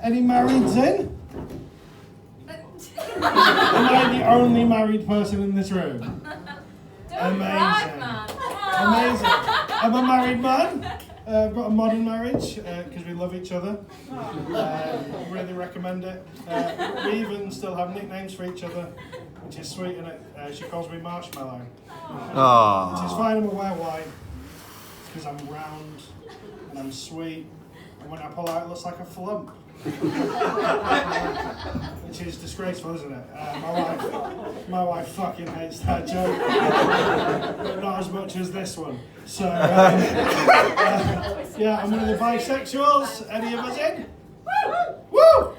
Any marrieds in? Am I the only married person in this room? Amazing. Amazing. I'm a married man. I've got a modern marriage because we love each other. Really recommend it. We even still have nicknames for each other, which is sweet, and she calls me Marshmallow. Which is fine, I'm aware why. It's because I'm round and I'm sweet, and when I pull out it looks like a flump. Which is disgraceful, isn't it? My wife fucking hates that joke, but not as much as this one. So, yeah, I'm one of the bisexuals. Any of us in? Woo!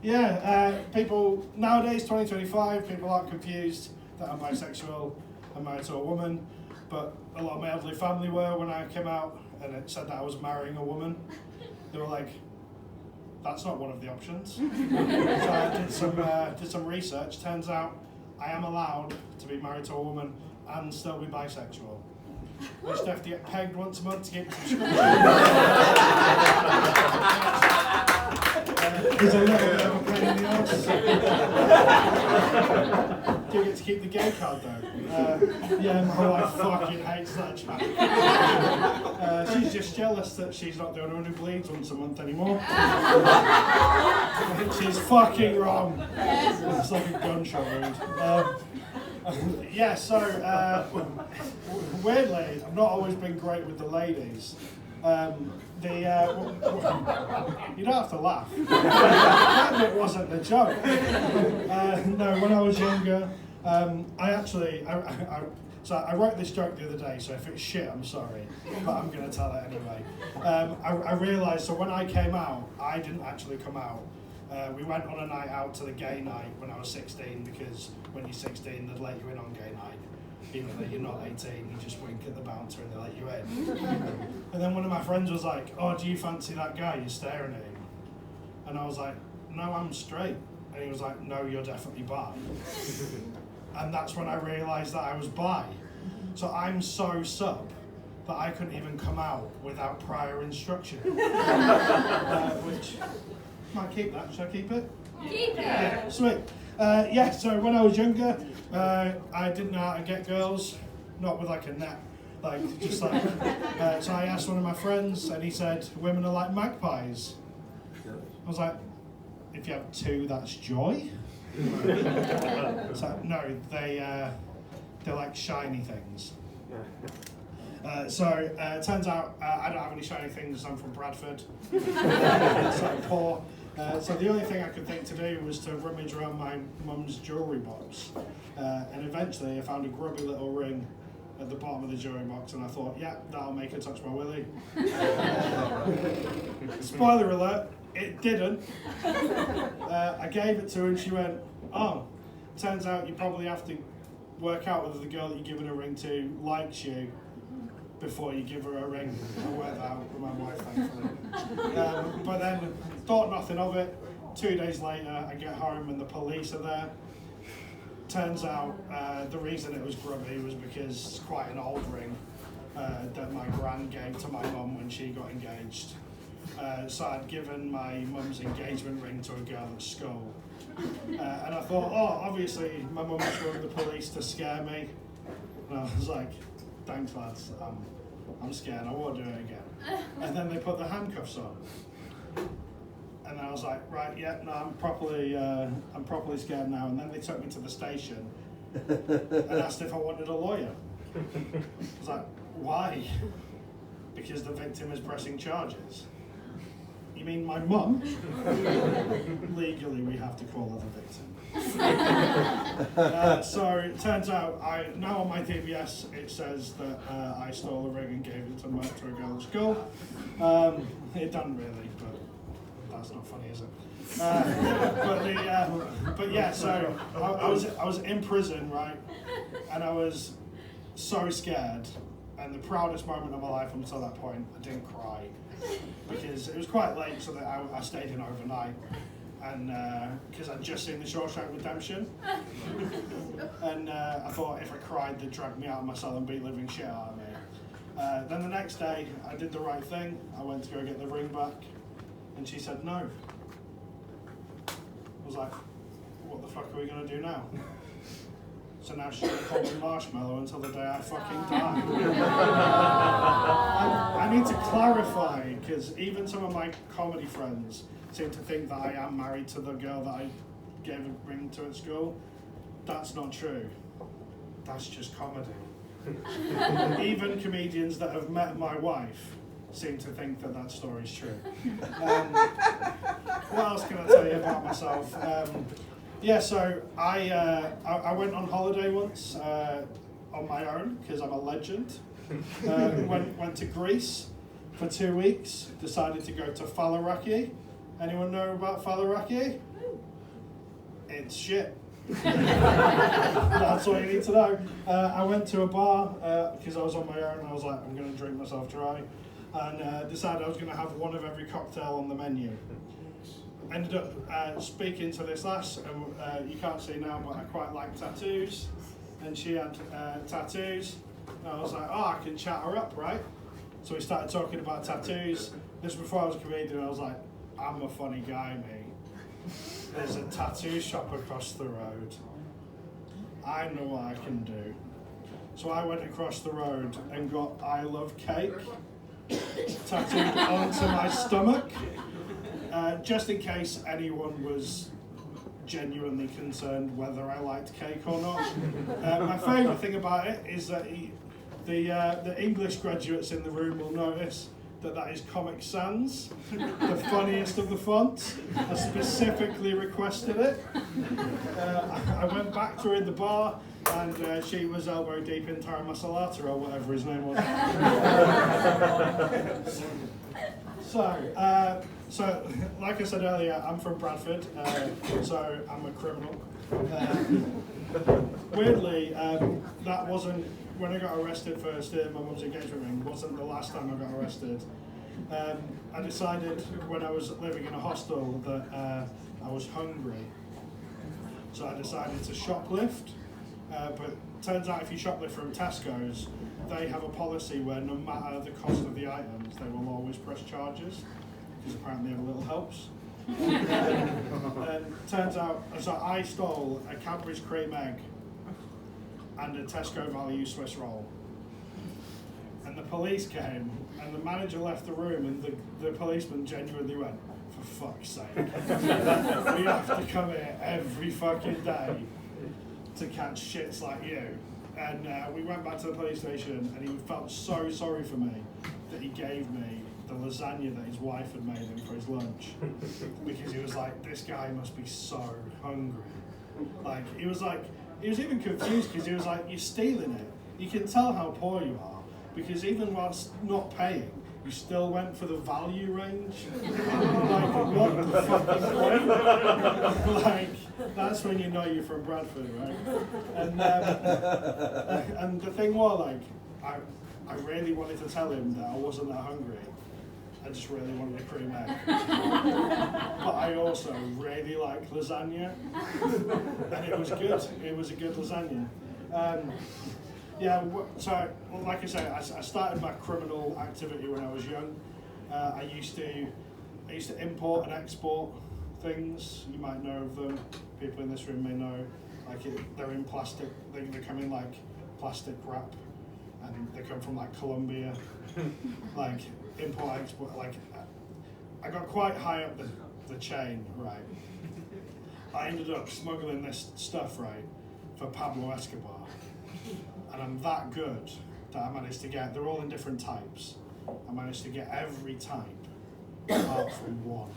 Yeah, people nowadays, 2025, people aren't confused that I'm bisexual. I'm married to a woman, but a lot of my elderly family were when I came out, and it said that I was marrying a woman. They were like, that's not one of the options. So I did some research. Turns out I am allowed to be married to a woman and still be bisexual. I just have to get pegged once a month to keep the subscription. It's a little bit of a pain in the arse. Do get to keep the gay card though. Yeah, my wife fucking hates that chat. She's just jealous that she's not the only one who bleeds once a month anymore. She's fucking wrong. It's like a gunshot wound. Yeah, so weirdly, I've not always been great with the ladies. You don't have to laugh. That bit wasn't the joke. No, when I was younger, I wrote this joke the other day, so if it's shit, I'm sorry, but I'm going to tell it anyway. I realised, so when I came out, I didn't actually come out. We went on a night out to the gay night when I was 16, because when you're 16, they'd let you in on gay night. Even though you're not 18, you just wink at the bouncer and they let you in. And then one of my friends was like, oh, do you fancy that guy? You're staring at him. And I was like, no, I'm straight. And he was like, no, you're definitely bi. And that's when I realised that I was bi. So I'm so sub that I couldn't even come out without prior instruction. Which, might keep that. Should I keep it? Keep it! Yeah, sweet. Yeah, so when I was younger, I didn't know how to get girls, not with like a net, like just like, so I asked one of my friends and he said, women are like magpies. I was like, if you have two, that's joy? So no, they're like shiny things. So it turns out I don't have any shiny things, I'm from Bradford, so I'm poor. So the only thing I could think to do was to rummage around my mum's jewellery box. And eventually I found a grubby little ring at the bottom of the jewellery box, and I thought, yeah, that'll make her touch my willy. Spoiler alert, it didn't. I gave it to her and she went, oh, turns out you probably have to work out whether the girl that you're giving a ring to likes you before you give her a ring. I worked that out with my wife, thankfully. But then, thought nothing of it. 2 days later, I get home and the police are there. Turns out the reason it was grubby was because it's quite an old ring that my gran gave to my mum when she got engaged. So I'd given my mum's engagement ring to a girl at school. And I thought, oh, obviously my mum was going to the police to scare me. And I was like, thanks lads, I'm scared, I won't do it again. And then they put the handcuffs on. And then I was like, right, yeah, no, I'm properly scared now. And then they took me to the station and asked if I wanted a lawyer. I was like, why? Because the victim is pressing charges. You mean my mum? Legally, we have to call her the victim. So it turns out, now on my DBS, it says that I stole a ring and gave it to a girl at school. It doesn't really, but that's not funny, is it? But yeah, so I was in prison, right? And I was so scared. And the proudest moment of my life until that point, I didn't cry. Because it was quite late, so that I stayed in overnight. And because I'd just seen the Shawshank Redemption. And I thought if I cried, they'd drag me out of my cell and beat living shit out of me. Then the next day, I did the right thing. I went to go get the ring back. And she said no. was like, what the fuck are we going to do now? So now she's going to call me Marshmallow until the day I fucking die. I need to clarify, because even some of my comedy friends seem to think that I am married to the girl that I gave a ring to at school. That's not true. That's just comedy. Even comedians that have met my wife seem to think that that story's true. What else can I tell you about myself? So I went on holiday once on my own because I'm a legend. Went to Greece for 2 weeks. Decided to go to Falaraki. Anyone know about Falaraki? It's shit. That's all you need to know. I went to a bar because I was on my own. I was like, I'm going to drink myself dry, and decided I was going to have one of every cocktail on the menu. Ended up speaking to this lass, and you can't see now, but I quite like tattoos, and she had tattoos. And I was like, I can chat her up, right? So we started talking about tattoos. This was before I was a comedian. I was like, I'm a funny guy, mate. There's a tattoo shop across the road. I know what I can do. So I went across the road and got I love cake tattooed onto my stomach, just in case anyone was genuinely concerned whether I liked cake or not. My favourite thing about it is that the English graduates in the room will notice that is Comic Sans, the funniest of the fonts. I specifically requested it. I went to her in the bar, and she was elbow deep in Tara Masalata or whatever his name was. So, like I said earlier, I'm from Bradford, so I'm a criminal. Weirdly, that wasn't, when I got arrested for stealing my mum's engagement ring, wasn't the last time I got arrested. I decided when I was living in a hostel that I was hungry. So I decided to shoplift, but turns out if you shoplift from Tesco's, they have a policy where no matter the cost of the items, they will always press charges, because apparently every little helps. And turns out, so I stole a Cadbury's cream egg and a Tesco value Swiss roll. And the police came, and the manager left the room, and the policeman genuinely went, for fuck's sake, we have to come here every fucking day to catch shits like you. And we went back to the police station, and he felt so sorry for me that he gave me the lasagna that his wife had made him for his lunch, because he was like, this guy must be so hungry. He was even confused, because he was like, you're stealing it. You can tell how poor you are, because even whilst not paying, you still went for the value range. What the fuck is that? That's when you know you're from Bradford, right? And the thing was, I really wanted to tell him that I wasn't that hungry. I just really wanted a cream egg. But I also really like lasagna. And it was good. It was a good lasagna. So like I say, I started my criminal activity when I was young. I used to import and export things. You might know of them. People in this room may know. They're in plastic. They come in plastic wrap, and they come from Colombia. Import, export. I got quite high up the chain, right? I ended up smuggling this stuff, right, for Pablo Escobar. And I'm that good that I managed to get, they're all in different types. I managed to get every type apart from one.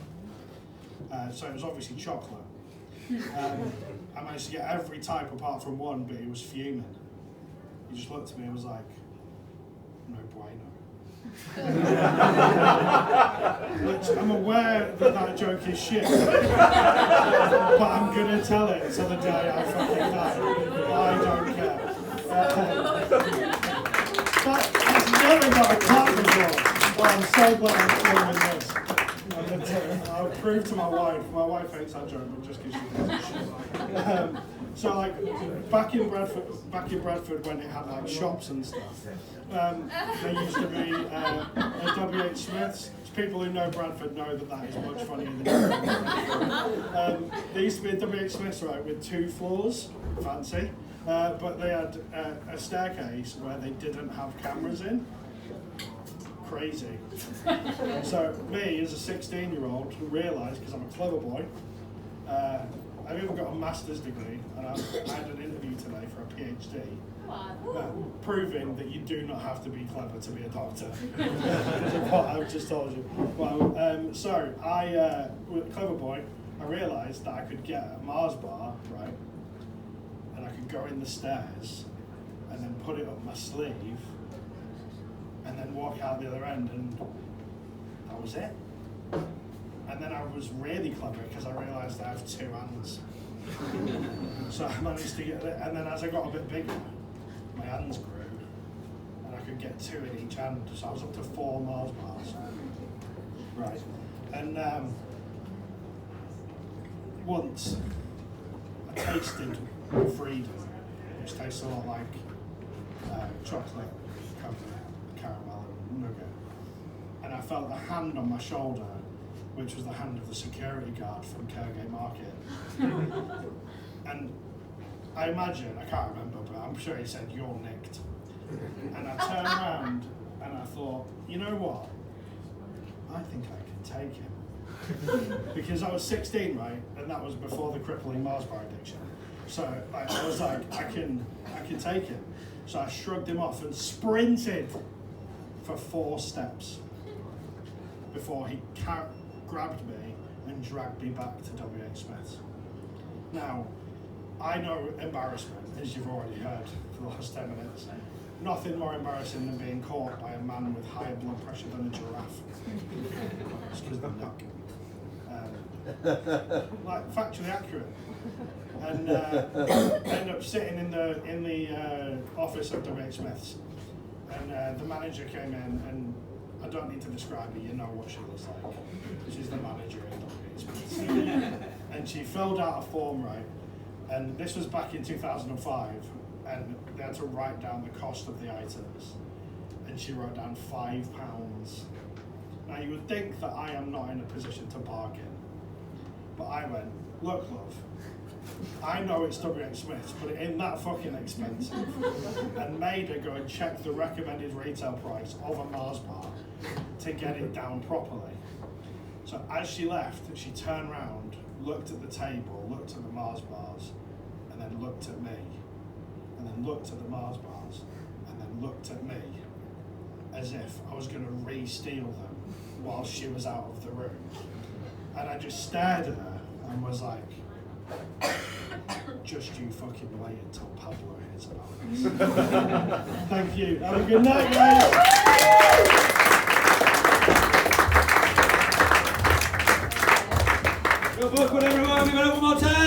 So it was obviously chocolate. I managed to get every type apart from one, but he was fuming. He just looked at me and was like, no bueno. Which I'm aware that joke is shit, but I'm gonna tell it till the day I fucking die. I don't care. That's never got a clap before. Well, I'm so glad I'm filming this. I'll prove to my wife. My wife hates that joke, but just because she thinks it's shit. So like back in Bradford when it had like shops and stuff, there used to be a W.H. Smith's. People who know Bradford know that is much funnier than there used to be a W.H. Smith's, right, with 2 floors, fancy, but they had a staircase where they didn't have cameras in. Crazy. So me, as a 16-year-old, realised, because I'm a clever boy, I've even got a master's degree, and I had an interview today for a PhD, proving that you do not have to be clever to be a doctor. Because of what I've just told you. Well, so I, with a clever boy, I realised that I could get a Mars bar, right, and I could go in the stairs, and then put it up my sleeve, and then walk out the other end, and that was it. And then I was really clever because I realised I have 2 hands. So I managed to get it, and then as I got a bit bigger, my hands grew, and I could get 2 in each hand, so I was up to 4 Mars bars. Right, and once I tasted freedom, which tastes a lot like chocolate, coconut, caramel, and nougat, and I felt a hand on my shoulder, which was the hand of the security guard from Kirkgate Market. And I imagine, I can't remember, but I'm sure he said, "You're nicked." And I turned around and I thought, you know what? I think I can take him. Because I was 16, right? And that was before the crippling Mars bar addiction. So I was like, I can take him. So I shrugged him off and sprinted for 4 steps before he grabbed me and dragged me back to W.H. Smith's. Now, I know embarrassment, as you've already heard for the last 10 minutes. Nothing more embarrassing than being caught by a man with higher blood pressure than a giraffe. Excuse the knock. Like, factually accurate. And I ended up sitting in the office of W.H. Smith's, and the manager came in, and I don't need to describe her, you know what she looks like. She's the manager in W.H. Smith's. And she filled out a form, right? And this was back in 2005, and they had to write down the cost of the items. And she wrote down £5. Now you would think that I am not in a position to bargain, but I went, "Look, love, I know it's W.H. Smith's, but it ain't that fucking expensive." And made her go and check the recommended retail price of a Mars bar to get it down properly. So as she left, she turned around, looked at the table, looked at the Mars bars, and then looked at me, and then looked at the Mars bars, and then looked at me, as if I was going to re-steal them while she was out of the room. And I just stared at her and was like, "Just you fucking wait until Pablo hears about this." Thank you. Have a good night, guys. Good book, everyone. Give it up one more time.